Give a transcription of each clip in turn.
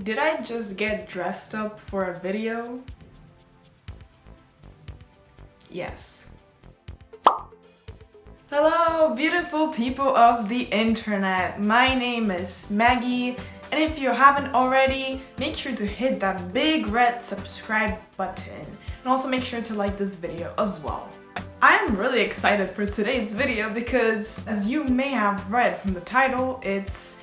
Did I just get dressed up for a video? Yes. Hello, beautiful people of the internet. My name is Maggie, and if you haven't already, make sure to hit that big red subscribe button, and also make sure to like this video as well. I'm really excited for today's video because, as you may have read from the title, it's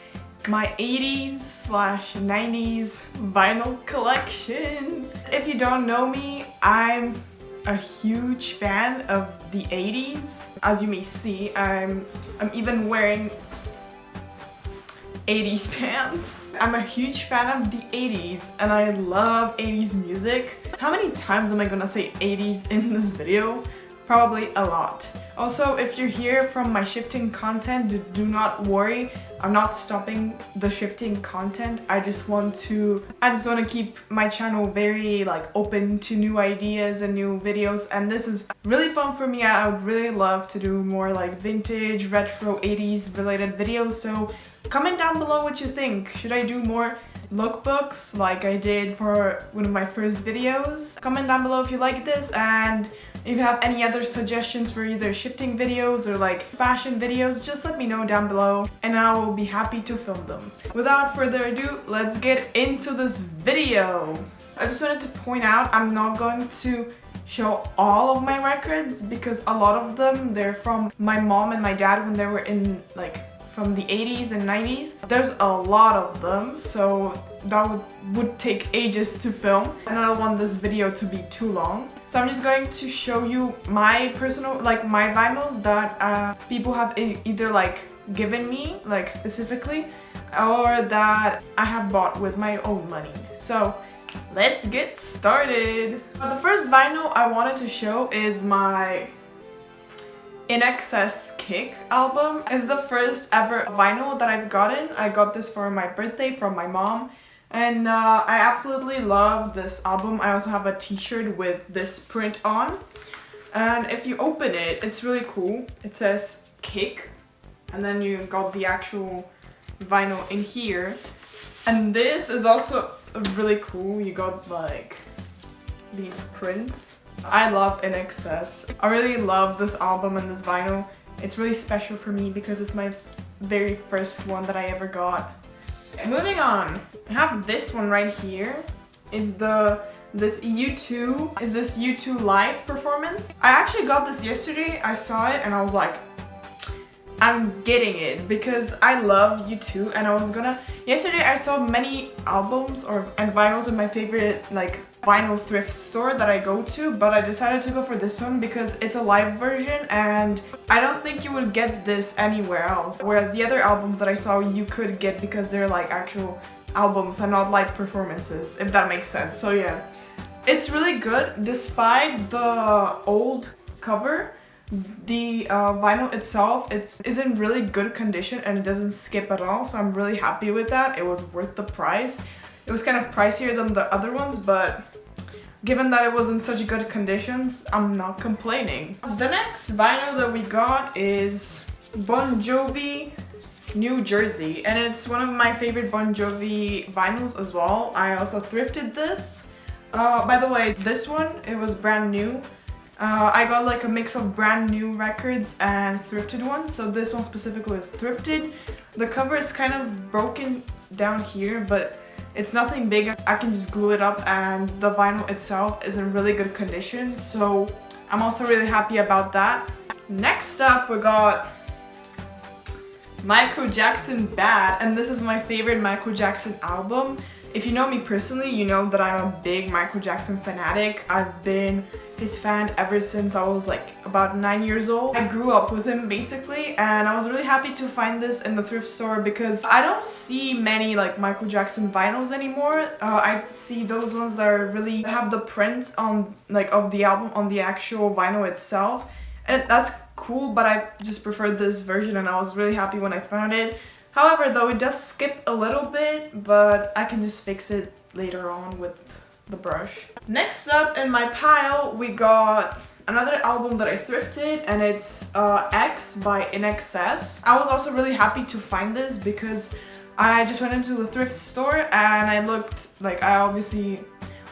my 80s/90s vinyl collection. If you don't know me, I'm a huge fan of the 80s. As you may see, I'm even wearing 80s pants. I'm a huge fan of the 80s and I love 80s music. How many times am I gonna say 80s in this video? Probably a lot. Also, if you're here from my shifting content, do not worry. I'm not stopping the shifting content. I just want to keep my channel very open to new ideas and new videos, and this is really fun for me. I would really love to do more vintage, retro 80s related videos, so comment down below what you think. Should I do more lookbooks like I did for one of my first videos? Comment down below if you like this, and if you have any other suggestions for either shifting videos or fashion videos, just let me know down below and I will be happy to film them. Without further ado, let's get into this video. I just wanted to point out I'm not going to show all of my records because a lot of them, they're from my mom and my dad when they were in from the 80s and 90s. There's a lot of them, so that would take ages to film and I don't want this video to be too long. So I'm just going to show you my personal, my vinyls that people have either given me, specifically, or that I have bought with my own money. So let's get started. The first vinyl I wanted to show is my INXS Kick album. It's the first ever vinyl that I've gotten. I got this for my birthday from my mom, and I absolutely love this album. I also have a t-shirt with this print on, and if you open it, it's really cool. It says Kick, and then you got the actual vinyl in here, and this is also really cool. You got these prints. I love INXS. I really love this album and this vinyl. It's really special for me because it's my very first one that I ever got. Moving on, I have this one right here. It's this U2 live performance. I actually got this yesterday. I saw it and I was like, I'm getting it because I love U2, and yesterday I saw many albums and vinyls in my favorite vinyl thrift store that I go to, but I decided to go for this one because it's a live version and I don't think you would get this anywhere else. Whereas the other albums that I saw you could get because they're actual albums and not live performances, if that makes sense. So yeah, it's really good. Despite the old cover, the vinyl itself is in really good condition and it doesn't skip at all, so I'm really happy with that. It was worth the price. It was kind of pricier than the other ones, but given that it was in such good conditions, I'm not complaining. The next vinyl that we got is Bon Jovi New Jersey, and it's one of my favorite Bon Jovi vinyls as well. I also thrifted this. By the way, this one, it was brand new. I got a mix of brand new records and thrifted ones, so this one specifically is thrifted. The cover is kind of broken down here, but it's nothing big. I can just glue it up, and the vinyl itself is in really good condition, so I'm also really happy about that. Next up, we got Michael Jackson Bad, and this is my favorite Michael Jackson album. If you know me personally, you know that I'm a big Michael Jackson fanatic. I've been his fan ever since I was about 9 years old. I grew up with him basically, and I was really happy to find this in the thrift store because I don't see many Michael Jackson vinyls anymore. I see those ones that are really have the print on of the album on the actual vinyl itself, and that's cool, but I just preferred this version and I was really happy when I found it. However, though, it does skip a little bit, but I can just fix it later on with the brush. Next up in my pile, we got another album that I thrifted, and it's X by INXS. I was also really happy to find this because I just went into the thrift store and I looked, like I obviously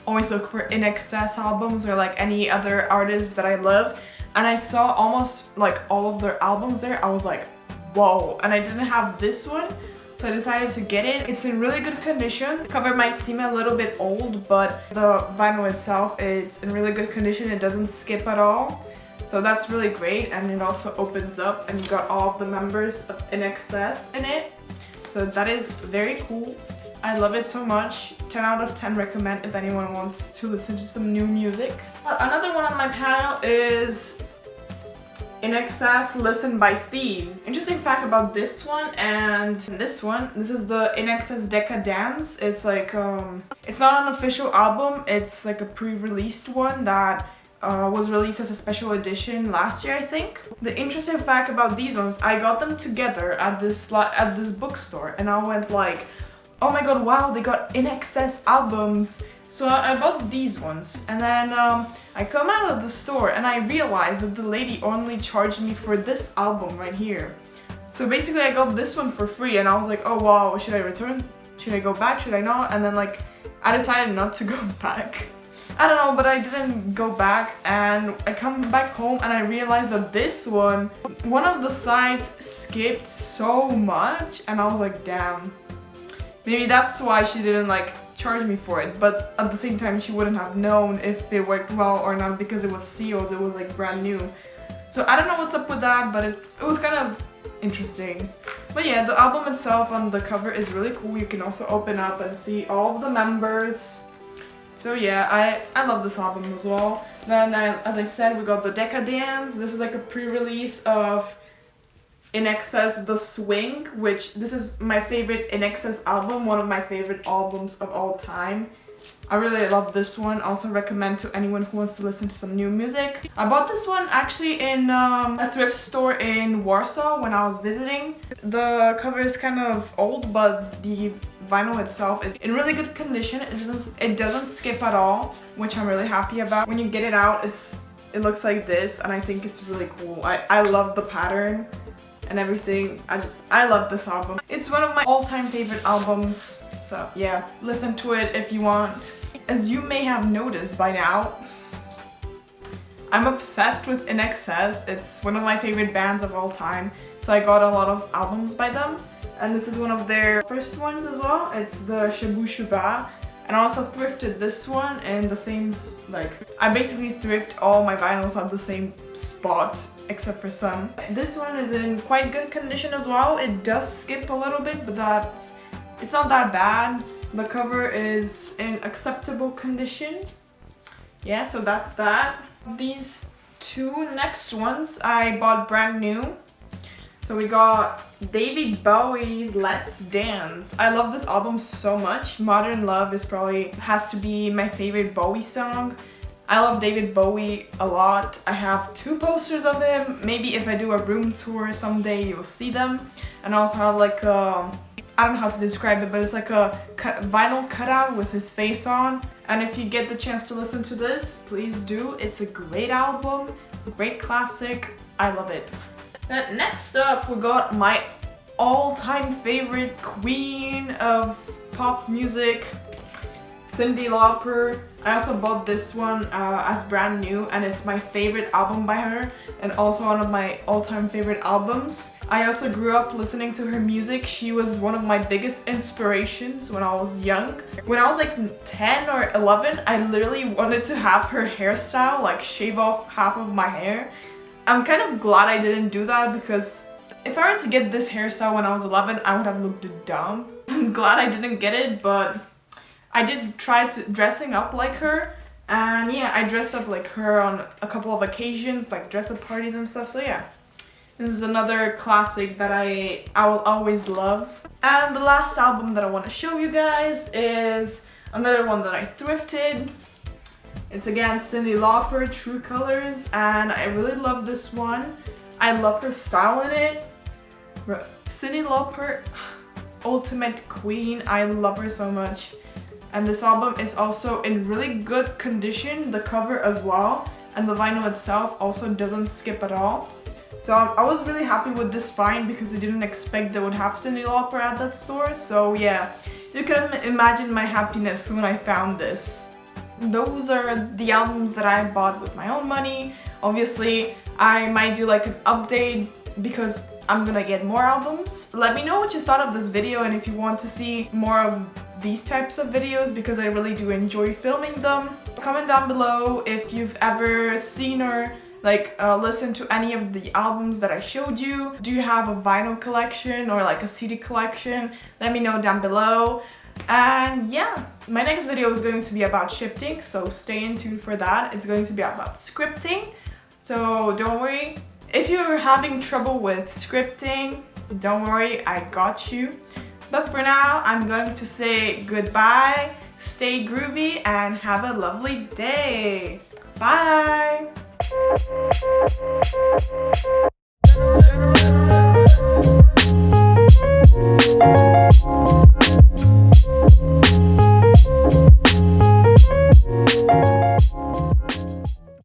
always look for INXS albums or like any other artists that I love, and I saw almost like all of their albums there. I was like, whoa, and I didn't have this one, so I decided to get it. It's in really good condition. The cover might seem a little bit old, but the vinyl itself, it's in really good condition. It doesn't skip at all, so that's really great. And it also opens up and you got all of the members of INXS in it, so that is very cool. I love it so much. 10 out of 10 recommend if anyone wants to listen to some new music. Another one on my panel is INXS Listen by Thieves. Interesting fact about this one and this one. This is the INXS Decadence. It's like, it's not an official album. It's like a pre-released one that was released as a special edition last year, I think. The interesting fact about these ones, I got them together at this bookstore, and I went like, oh my god, wow, they got INXS albums. So I bought these ones, and then I come out of the store and I realized that the lady only charged me for this album right here. So basically I got this one for free, and I was like, oh wow, should I return? Should I go back? Should I not? And then like, I decided not to go back. I don't know, but I didn't go back, and I come back home and I realized that this one of the sides skipped so much, and I was like, damn. Maybe that's why she didn't like charge me for it, but at the same time she wouldn't have known if it worked well or not because it was sealed, it was like brand new. So I don't know what's up with that, but it was kind of interesting. But yeah, the album itself on the cover is really cool. You can also open up and see all of the members. So yeah, I love this album as well. Then as I said, we got the Decadence. This is like a pre-release of INXS The Swing, which this is my favorite INXS album, one of my favorite albums of all time. I really love this one. Also recommend to anyone who wants to listen to some new music. I bought this one actually in a thrift store in Warsaw when I was visiting. The cover is kind of old, but the vinyl itself is in really good condition. It doesn't skip at all, which I'm really happy about. When you get it out, it looks like this, and I think it's really cool. I love the pattern and everything. I love this album. It's one of my all-time favorite albums, so yeah, listen to it if you want. As you may have noticed by now, I'm obsessed with INXS. It's one of my favorite bands of all time, so I got a lot of albums by them, and this is one of their first ones as well. It's the Shabu Shuba, and I also thrifted this one in the same, like, I basically thrift all my vinyls at the same spot, except for some. This one is in quite good condition as well. It does skip a little bit, but it's not that bad. The cover is in acceptable condition. Yeah, so that's that. These two next ones I bought brand new. So we got David Bowie's Let's Dance. I love this album so much. Modern Love has to be my favorite Bowie song. I love David Bowie a lot. I have 2 posters of him. Maybe if I do a room tour someday you'll see them. And I also have like I don't know how to describe it, but it's like a vinyl cutout with his face on. And if you get the chance to listen to this, please do. It's a great album, great classic. I love it. Then next up, we got my all-time favorite queen of pop music, Cyndi Lauper. I also bought this one as brand new, and it's my favorite album by her, and also one of my all-time favorite albums. I also grew up listening to her music. She was one of my biggest inspirations when I was young. When I was like 10 or 11, I literally wanted to have her hairstyle, like shave off half of my hair. I'm kind of glad I didn't do that, because if I were to get this hairstyle when I was 11, I would have looked dumb. I'm glad I didn't get it, but I did try dressing up like her, and yeah, I dressed up like her on a couple of occasions, like dress-up parties and stuff, so yeah. This is another classic that I will always love. And the last album that I want to show you guys is another one that I thrifted. It's again Cyndi Lauper, True Colors, and I really love this one. I love her style in it. Cyndi Lauper, ultimate queen. I love her so much. And this album is also in really good condition, the cover as well, and the vinyl itself also doesn't skip at all. So I was really happy with this find because I didn't expect they would have Cyndi Lauper at that store. So yeah, you can imagine my happiness when I found this. Those are the albums that I bought with my own money. Obviously, I might do like an update because I'm gonna get more albums. Let me know what you thought of this video and if you want to see more of these types of videos because I really do enjoy filming them. Comment down below if you've ever seen or listen to any of the albums that I showed you. Do you have a vinyl collection or like a CD collection? Let me know down below. And yeah, my next video is going to be about shifting, so stay in tune for that. It's going to be about scripting, so don't worry. If you're having trouble with scripting, don't worry, I got you. But for now, I'm going to say goodbye, stay groovy, and have a lovely day. Bye!